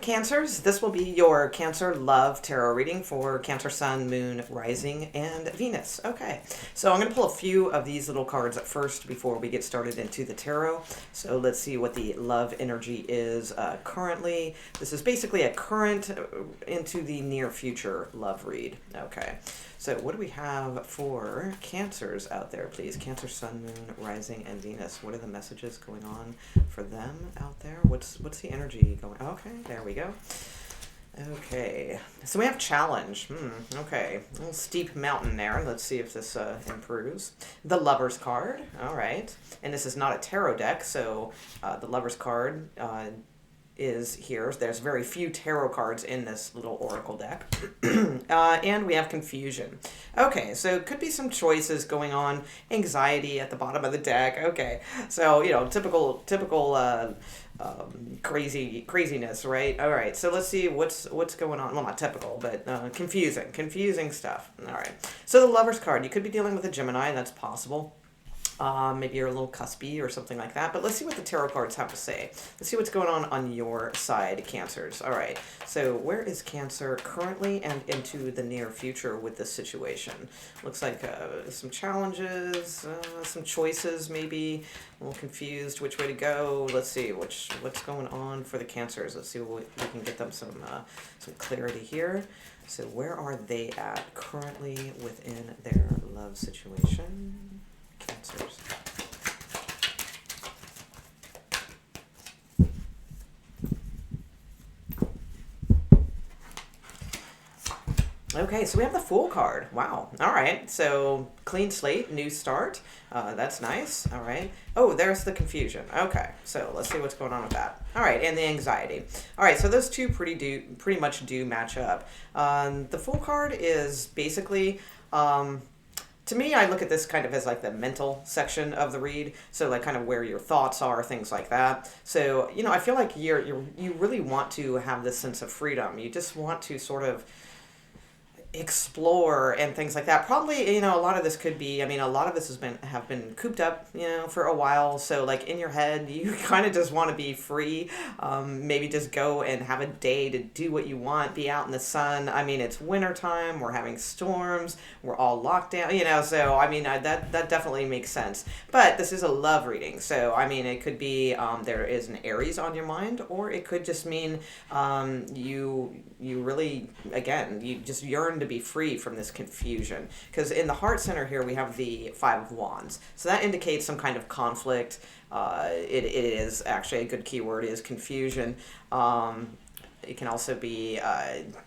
Cancers, this will be your Cancer Love Tarot reading for Cancer Sun, Moon, Rising, and Venus. Okay, so I'm going to pull a few of these little cards at first before we get started into the tarot. So let's see what the love energy is currently. This is basically a current into the near future love read. Okay, so what do we have for Cancers out there, please? Cancer Sun, Moon, Rising, and Venus. What are the messages going on for them out there? What's the energy going? Okay, there we go. Okay, so we have challenge. Okay, a little steep mountain there. Let's see if this improves. The Lover's card. All right, and this is not a tarot deck, so the Lover's card is here. There's very few tarot cards in this little oracle deck. And we have confusion. Okay, so it could be some choices going on. Anxiety at the bottom of the deck. Okay, so, you know, typical craziness, right? All right, so let's see what's going on. Well, not typical, but confusing stuff. All right, so the Lover's card, you could be dealing with a Gemini. That's possible. Maybe you're a little cuspy or something like that. But let's see what the tarot cards have to say. Let's see what's going on your side, Cancers. All right. So where is Cancer currently and into the near future with this situation? Looks like some challenges, some choices maybe. A little confused which way to go. Let's see what's going on for the Cancers. Let's see what we can get them some clarity here. So where are they at currently within their love situation? Cancers. Okay, so we have the Fool card. Wow. All right. So clean slate, new start. That's nice. All right. Oh, there's the confusion. Okay. So let's see what's going on with that. All right, and the anxiety. All right. So those two pretty much do match up. The Fool card is basically. To me, I look at this kind of as like the mental section of the read, so like kind of where your thoughts are, things like that. So, you know, I feel like you really want to have this sense of freedom. You just want to sort of explore and things like that. Probably, you know, a lot of this could be, I mean, a lot of this have been cooped up, you know, for a while. So like in your head, you kind of just want to be free. Maybe just go and have a day to do what you want, be out in the sun. I mean, it's wintertime, we're having storms, we're all locked down, you know, so I mean, that definitely makes sense. But this is a love reading. So, I mean, it could be there is an Aries on your mind, or it could just mean you really, again, you just yearn to be free from this confusion. Because in the heart center here, we have the Five of Wands. So that indicates some kind of conflict. It is actually a good keyword is confusion. It can also be,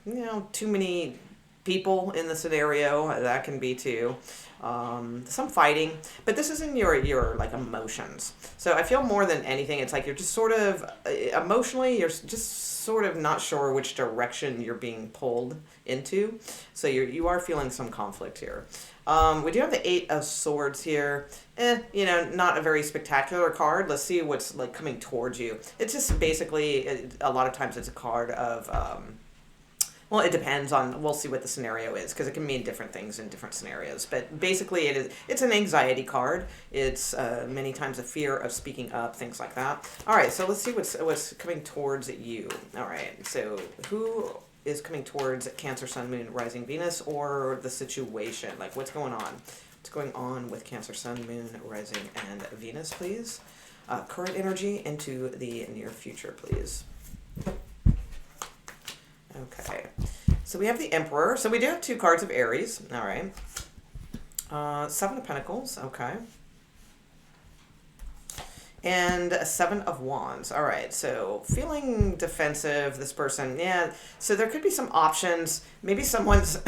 you know, too many people in the scenario. That can be too. Some fighting, but this is in your like emotions. So I feel more than anything, it's like you're just sort of emotionally, you're just sort of not sure which direction you're being pulled into. So you are feeling some conflict here. We do have the Eight of Swords here. You know, not a very spectacular card. Let's see what's like coming towards you. It's just basically, a lot of times it's a card of, well, it depends on, we'll see what the scenario is, because it can mean different things in different scenarios. But basically, it's an anxiety card. It's many times a fear of speaking up, things like that. All right, so let's see what's coming towards you. All right, so who is coming towards Cancer, Sun, Moon, Rising, Venus, or the situation? Like, what's going on? What's going on with Cancer, Sun, Moon, Rising, and Venus, please? Current energy into the near future, please. Okay, so we have the Emperor. So we do have two cards of Aries. All right. Seven of Pentacles. Okay. And a Seven of Wands. All right, so feeling defensive, this person, yeah. So there could be some options. Maybe someone's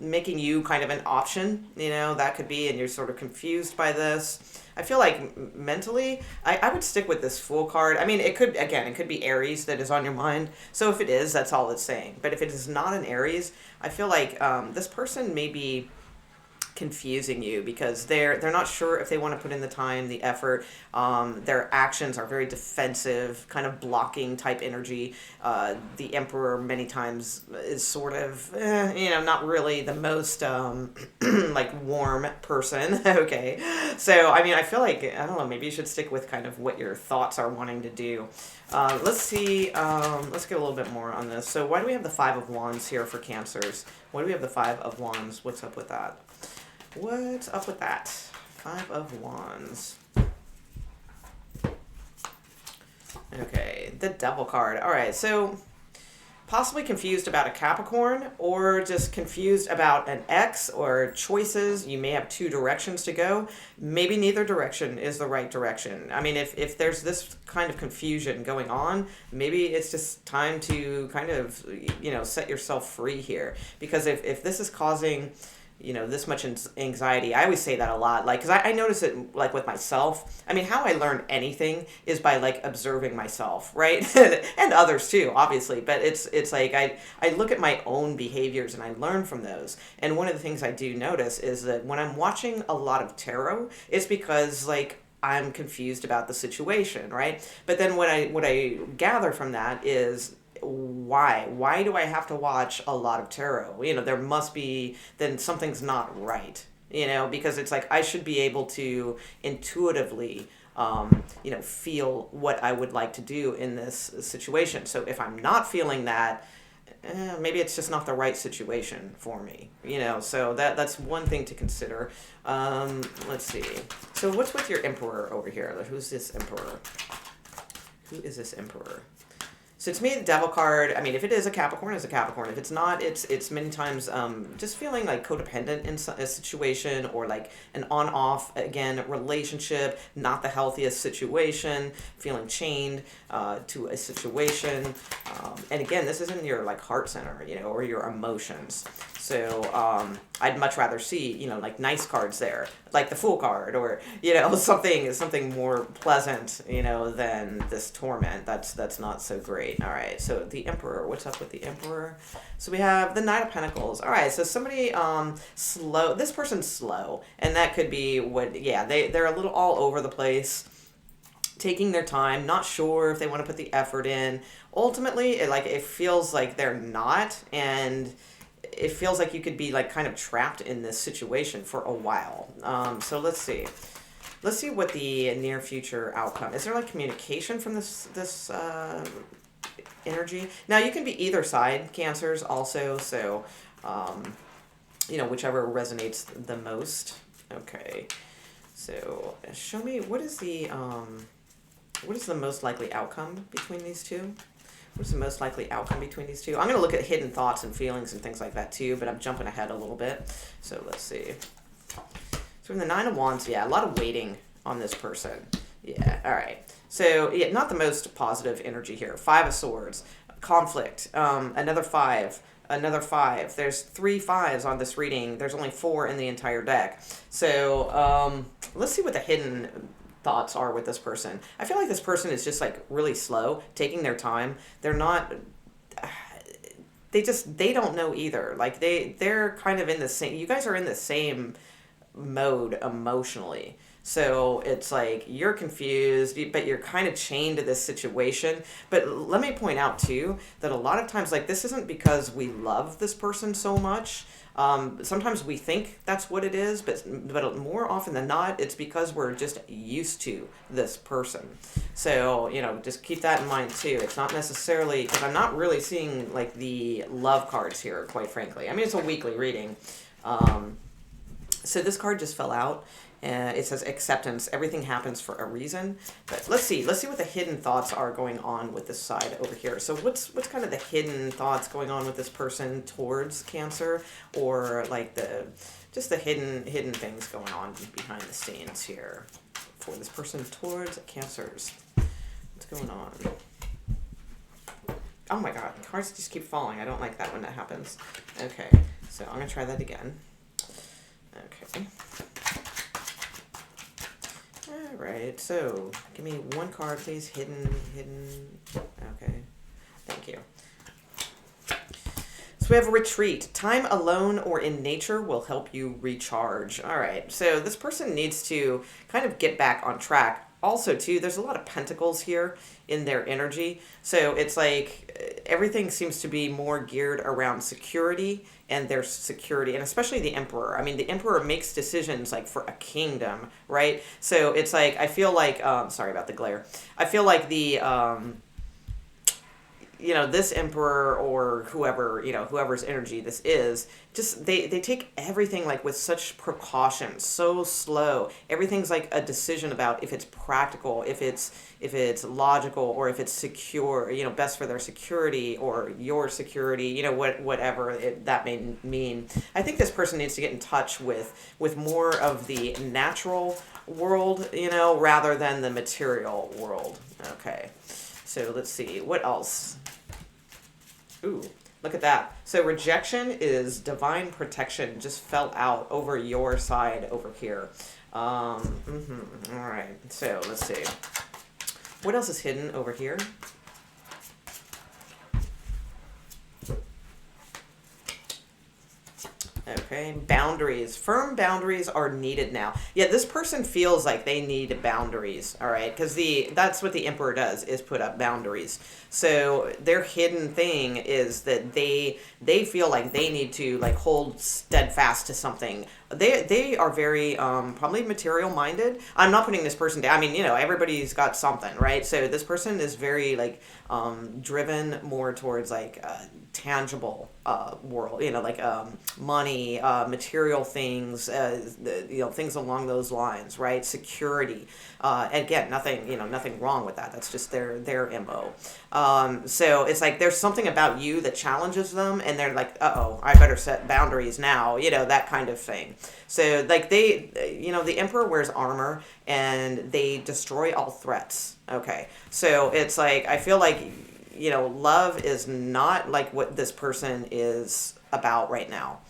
making you kind of an option, you know, that could be, and you're sort of confused by this. I feel like mentally, I would stick with this Fool card. I mean, it could be Aries that is on your mind. So if it is, that's all it's saying. But if it is not an Aries, I feel like this person may be confusing you because they're not sure if they want to put in the time, the effort. Their actions are very defensive, kind of blocking type energy. The Emperor many times is sort of, not really the most like warm person. Okay, so I mean, I feel like I don't know. Maybe you should stick with kind of what your thoughts are wanting to do. Let's see. Let's get a little bit more on this. So why do we have the Five of Wands here for Cancers? Why do we have the Five of Wands? What's up with that? What's up with that? Five of Wands. Okay, the Devil card. All right, so possibly confused about a Capricorn or just confused about an ex or choices. You may have two directions to go. Maybe neither direction is the right direction. I mean, if there's this kind of confusion going on, maybe it's just time to kind of, set yourself free here. Because if this is causing this much anxiety. I always say that a lot, like, because I notice it, like, with myself. I mean, how I learn anything is by, like, observing myself, right? And others, too, obviously. But it's like, I look at my own behaviors and I learn from those. And one of the things I do notice is that when I'm watching a lot of tarot, it's because, like, I'm confused about the situation, right? But then what I gather from that is, why do I have to watch a lot of tarot? There must be, then something's not right, because it's like I should be able to intuitively feel what I would like to do in this situation. So if I'm not feeling that, maybe it's just not the right situation for me, so that's one thing to consider. Let's see. So what's with your Emperor over here? Who's this Emperor? Who is this Emperor? So to me, the Devil card, I mean, if it is a Capricorn, it's a Capricorn. If it's not, it's many times just feeling like codependent in a situation, or like an on-off, again, relationship, not the healthiest situation, feeling chained to a situation. And again, this is in your like heart center, or your emotions. So I'd much rather see, like nice cards there, like the Fool card, or, something more pleasant, than this torment. That's not so great. All right, so the Emperor, what's up with the Emperor? So we have the Knight of Pentacles. All right, so somebody slow, this person's slow, and that could be they're a little all over the place, taking their time, not sure if they want to put the effort in. Ultimately, it feels like they're not, and it feels like you could be like kind of trapped in this situation for a while. So let's see. Let's see what the near future outcome is. There like communication from this energy? Now you can be either side, Cancers also. So whichever resonates the most. Okay. So show me what is the most likely outcome between these two? What's the most likely outcome between these two? I'm going to look at hidden thoughts and feelings and things like that too, but I'm jumping ahead a little bit. So let's see. So in the Nine of Wands, a lot of waiting on this person. Yeah, all right. So not the most positive energy here. Five of Swords, conflict, another five. There's 3 5s on this reading. There's only 4 in the entire deck. So let's see what the hidden thoughts are with this person. I feel like this person is just like really slow, taking their time. They're not, they don't know either. Like they're kind of in the same, you guys are in the same mode emotionally. So it's like you're confused, but you're kind of chained to this situation. But let me point out too that a lot of times, like, this isn't because we love this person so much. Sometimes we think that's what it is, but more often than not, it's because we're just used to this person. So, just keep that in mind too. It's not necessarily, because I'm not really seeing like the love cards here, quite frankly. I mean, it's a weekly reading. So this card just fell out. It says acceptance. Everything happens for a reason. But let's see what the hidden thoughts are going on with this side over here. So what's kind of the hidden thoughts going on with this person towards Cancer, or like the hidden things going on behind the scenes here for this person towards Cancers. What's going on? Oh my God, cards just keep falling. I don't like that when that happens. Okay, so I'm gonna try that again. Okay. Alright, so give me one card, please. Hidden. Okay, thank you. So So we have a retreat. Time alone or in nature will help you recharge. All right. So this person needs to kind of get back on track. Also, too, there's a lot of pentacles here in their energy. So it's like everything seems to be more geared around security and their security, and especially the emperor. I mean, the emperor makes decisions like for a kingdom, right? So it's like, I feel like, sorry about the glare. I feel like this emperor or whoever, whoever's energy this is, just they take everything like with such precaution, so slow. Everything's like a decision about if it's practical, if it's logical, or if it's secure, best for their security or your security, whatever that may mean. I think this person needs to get in touch with more of the natural world, rather than the material world. Okay. So let's see, what else? Ooh, look at that. So rejection is divine protection just fell out over your side over here. All right, so let's see. What else is hidden over here? Okay, boundaries. Firm boundaries are needed now. Yeah, this person feels like they need boundaries, all right? Because that's what the emperor does, is put up boundaries. So their hidden thing is that they feel like they need to like hold steadfast to something. They are very probably material minded. I'm not putting this person down. I mean, everybody's got something, right? So this person is very like driven more towards like tangible world, like money, material things, things along those lines, right? Security. And again, nothing wrong with that. That's just their MO. So it's like there's something about you that challenges them, and they're like, uh-oh, I better set boundaries now, that kind of thing. So like the emperor wears armor and they destroy all threats. Okay. So it's like, I feel like, love is not like what this person is about right now.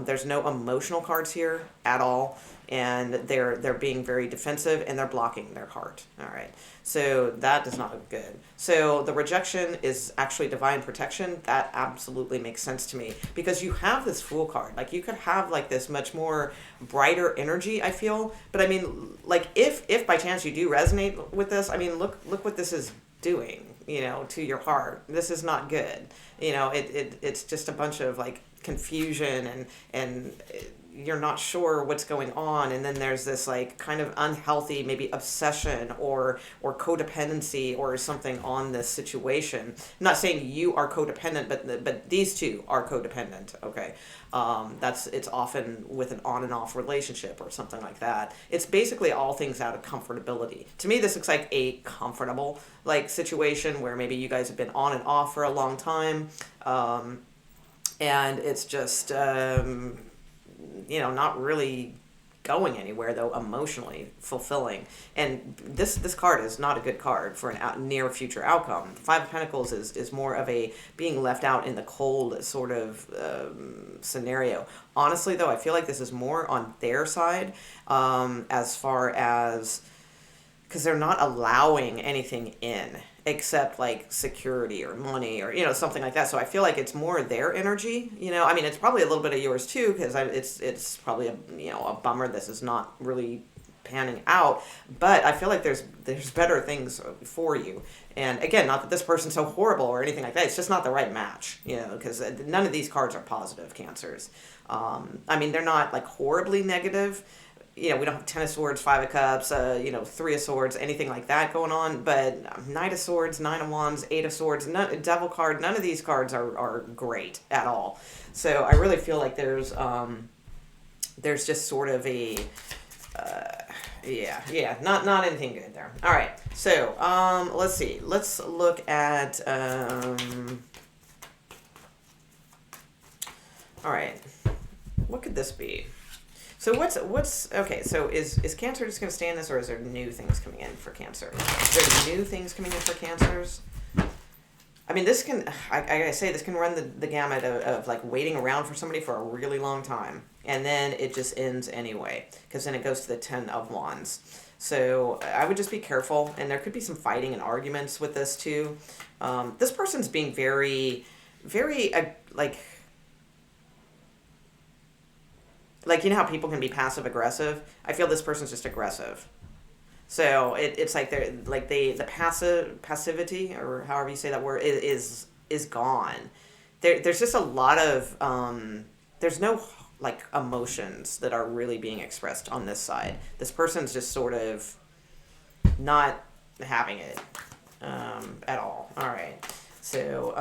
There's no emotional cards here at all, and they're being very defensive and they're blocking their heart. All right, so that does not look good. So the rejection is actually divine protection. That absolutely makes sense to me, because you have this Fool card. Like you could have like this much more brighter energy, I feel. But I mean, like if by chance you do resonate with this, I mean, look what this is doing, to your heart. This is not good. It's just a bunch of like confusion and you're not sure what's going on, and then there's this like kind of unhealthy maybe obsession or codependency or something on this situation. I'm not saying you are codependent, but these two are codependent. Okay, it's often with an on and off relationship or something like that. It's basically all things out of comfortability. To me, this looks like a comfortable like situation where maybe you guys have been on and off for a long time, and it's just not really going anywhere, though emotionally fulfilling. And this card is not a good card for an near future outcome. The Five of Pentacles is more of a being left out in the cold sort of scenario. Honestly, though, I feel like this is more on their side, as far as, because they're not allowing anything in except like security or money or something like that. So I feel like it's more their energy. I mean, it's probably a little bit of yours too, because it's probably a bummer this is not really panning out. But I feel like there's better things for you. And again, not that this person's so horrible or anything like that. It's just not the right match. Because none of these cards are positive, Cancers. I mean, they're not like horribly negative. We don't have Ten of Swords, Five of Cups, Three of Swords, anything like that going on. But Knight of Swords, Nine of Wands, Eight of Swords, Devil card, none of these cards are great at all. So I really feel like there's just sort of a, not anything good there. All right, so let's see. Let's look at, all right, what could this be? So what's okay? So is Cancer just going to stay in this, or is there new things coming in for Cancer? Is there new things coming in for Cancers? I mean, this can, I gotta say, this can run the gamut of like waiting around for somebody for a really long time, and then it just ends anyway, because then it goes to the Ten of Wands. So I would just be careful, and there could be some fighting and arguments with this too. This person's being very, very like like, you know how people can be passive aggressive? I feel this person's just aggressive. So it's like they're like the passivity, or however you say that word, is gone. There's just a lot of there's no like emotions that are really being expressed on this side. This person's just sort of not having it at all. All right. So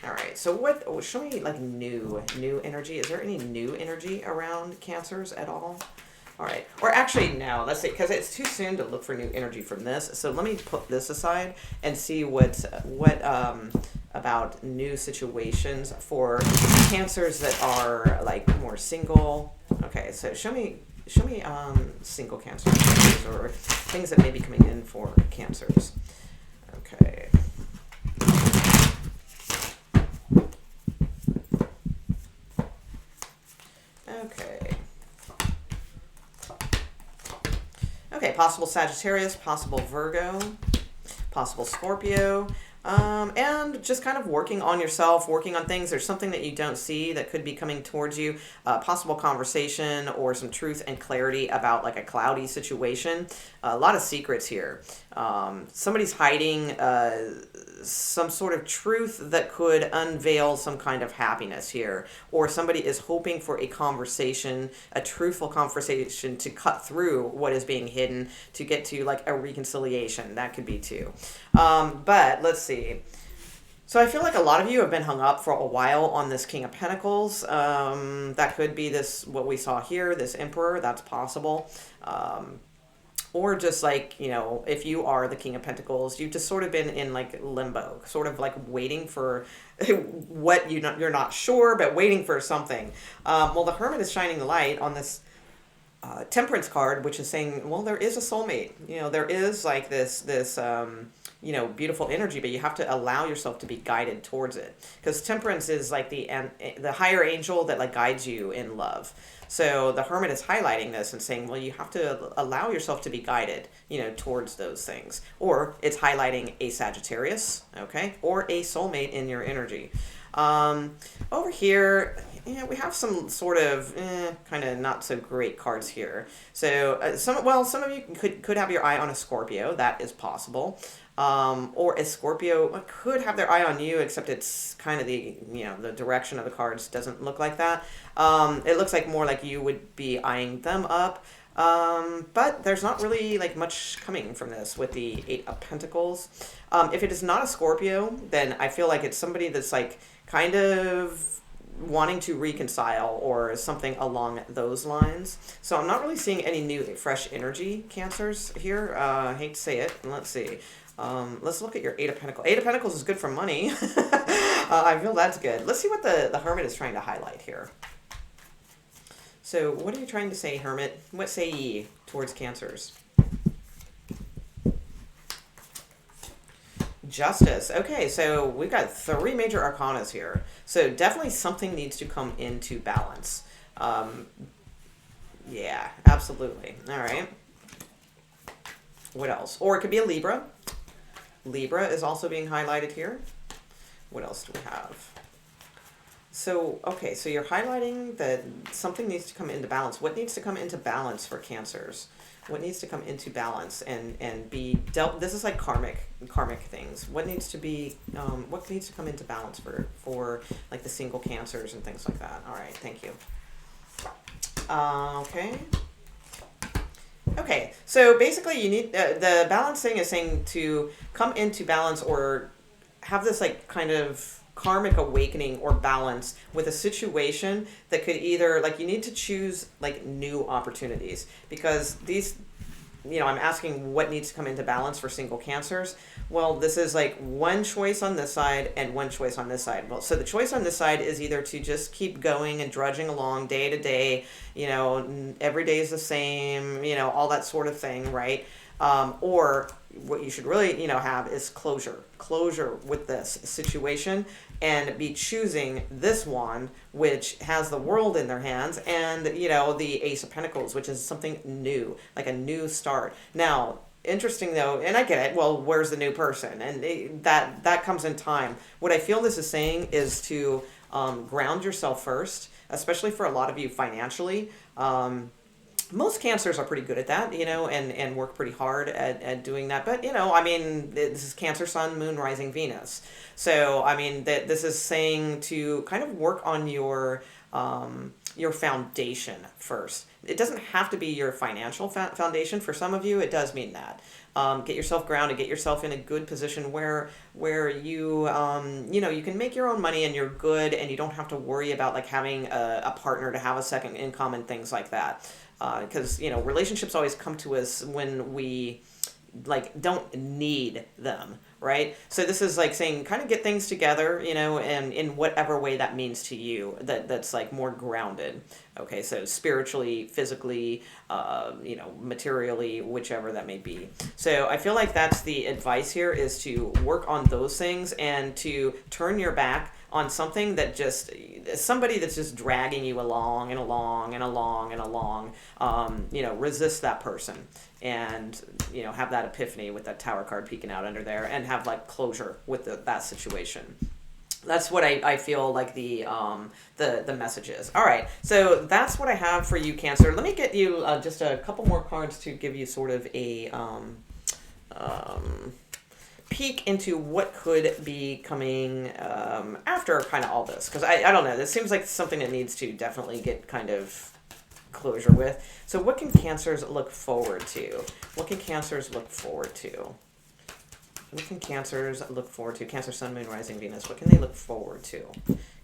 all right. So what? Show me like new energy. Is there any new energy around Cancers at all? All right. Or actually, no. Let's see, because it's too soon to look for new energy from this. So let me put this aside and see what about new situations for Cancers that are like more single. Okay. So show me single Cancers or things that may be coming in for Cancers. Okay. Okay. Okay, possible Sagittarius, possible Virgo, possible Scorpio, and just kind of working on yourself, working on things. There's something that you don't see that could be coming towards you, possible conversation or some truth and clarity about like a cloudy situation. A lot of secrets here. Somebody's hiding some sort of truth that could unveil some kind of happiness here, or somebody is hoping for a conversation, a truthful conversation to cut through what is being hidden to get to like a reconciliation. That could be too. But let's see. So I feel like a lot of you have been hung up for a while on this King of Pentacles. That could be this, what we saw here, this Emperor. That's possible. Or just like, you know, if you are the King of Pentacles, you've just sort of been in like limbo, sort of like waiting for what you're not sure, but waiting for something. Well, the Hermit is shining the light on this Temperance card, which is saying, well, there is a soulmate. You know, there is like this you know, beautiful energy, but you have to allow yourself to be guided towards it, because Temperance is like the higher angel that like guides you in love. So the Hermit is highlighting this and saying, well, you have to allow yourself to be guided, you know, towards those things. Or it's highlighting a Sagittarius, okay, or a soulmate in your energy. Over here, yeah, we have some sort of kind of not so great cards here. So some of you could have your eye on a Scorpio. That is possible. Or a Scorpio could have their eye on you, except it's kind of the direction of the cards doesn't look like that. It looks like more like you would be eyeing them up. But there's not really like much coming from this with the Eight of Pentacles. If it is not a Scorpio, then I feel like it's somebody that's like kind of wanting to reconcile or something along those lines. So I'm not really seeing any new fresh energy, Cancers, here. I hate to say it. Let's see. Let's look at your Eight of Pentacles. Eight of Pentacles is good for money. I feel that's good. Let's see what the Hermit is trying to highlight here. So what are you trying to say, Hermit? What say ye towards Cancers? Justice. Okay, so we've got 3 major arcanas here. So definitely something needs to come into balance. Yeah, absolutely. All right. What else? Or it could be a Libra. Libra is also being highlighted here. What else do we have? So, okay, so you're highlighting that something needs to come into balance. What needs to come into balance for Cancers? What needs to come into balance and be dealt? This is like karmic things. What needs to be? What needs to come into balance for like the single Cancers and things like that? All right, thank you. Okay. Okay, so basically you need the balancing is saying to come into balance or have this like kind of karmic awakening or balance with a situation that could either like you need to choose like new opportunities, because these, you know, I'm asking what needs to come into balance for single Cancers. Well, this is like one choice on this side and one choice on this side. Well, so the choice on this side is either to just keep going and drudging along day to day, you know, every day is the same, you know, all that sort of thing, right? Or what you should really, you know, have is closure with this situation, and be choosing this wand, which has the world in their hands, and, you know, the Ace of Pentacles, which is something new, like a new start. Now, interesting though, and I get it, well, where's the new person? And that comes in time. What I feel this is saying is to ground yourself first, especially for a lot of you financially. Most cancers are pretty good at that, and work pretty hard at doing that. But, I mean, this is Cancer, Sun, Moon, Rising, Venus. So, I mean, this is saying to kind of work on your foundation first. It doesn't have to be your financial foundation. For some of you, it does mean that. Get yourself grounded, get yourself in a good position where you you can make your own money and you're good, and you don't have to worry about like having a partner to have a second income and things like that. Because relationships always come to us when we like don't need them, right? So this is like saying kind of get things together, and in whatever way that means to you, that's like more grounded. Okay, so spiritually, physically, materially, whichever that may be. So I feel like that's the advice here, is to work on those things and to turn your back on something that just somebody that's just dragging you along and along and along and along. Resist that person, and have that epiphany with that Tower card peeking out under there, and have like closure with that situation. That's what I feel like the message is. All right, so that's what I have for you, Cancer. Let me get you just a couple more cards to give you sort of a peek into what could be coming after kind of all this, because I don't know, this seems like something that needs to definitely get kind of closure with. So what can Cancers look forward to? What can Cancers look forward to? What can Cancers look forward to? Cancer, Sun, Moon, Rising, Venus. What can they look forward to?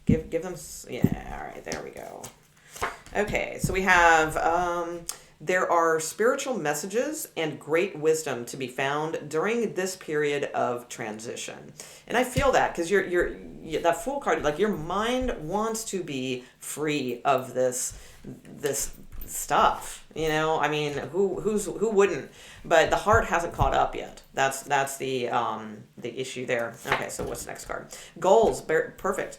Give them... Yeah, all right, there we go. Okay, so we have... there are spiritual messages and great wisdom to be found during this period of transition. And I feel that, because you're that Fool card, like your mind wants to be free of this stuff. I mean, who wouldn't? But the heart hasn't caught up yet. That's the issue there. Okay, so what's the next card? Goals, perfect.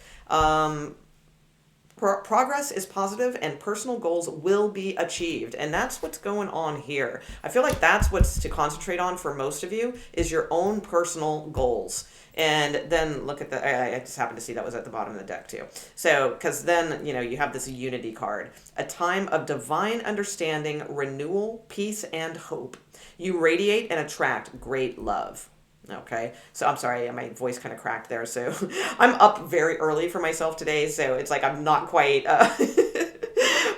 Progress is positive and personal goals will be achieved. And that's what's going on here. I feel like that's what's to concentrate on for most of you, is your own personal goals. And then look at I just happened to see that was at the bottom of the deck too. So, because then, you have this unity card. A time of divine understanding, renewal, peace, and hope. You radiate and attract great love. Okay, so I'm sorry, my voice kind of cracked there. So I'm up very early for myself today, so it's like I'm not quite,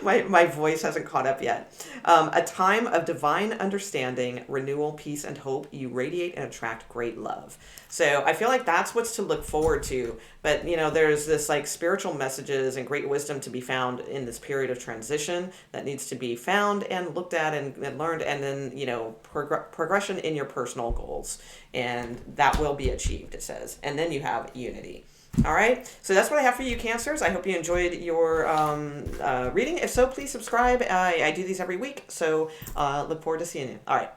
my voice hasn't caught up yet. A time of divine understanding, renewal, peace, and hope. You radiate and attract great love. So I feel like that's what's to look forward to. But, there's this like spiritual messages and great wisdom to be found in this period of transition that needs to be found and looked at and learned, and then, progression in your personal goals. And that will be achieved, it says. And then you have unity. All right, so that's what I have for you, Cancers. I hope you enjoyed your reading. If so, please subscribe. I do these every week, so look forward to seeing you. All right.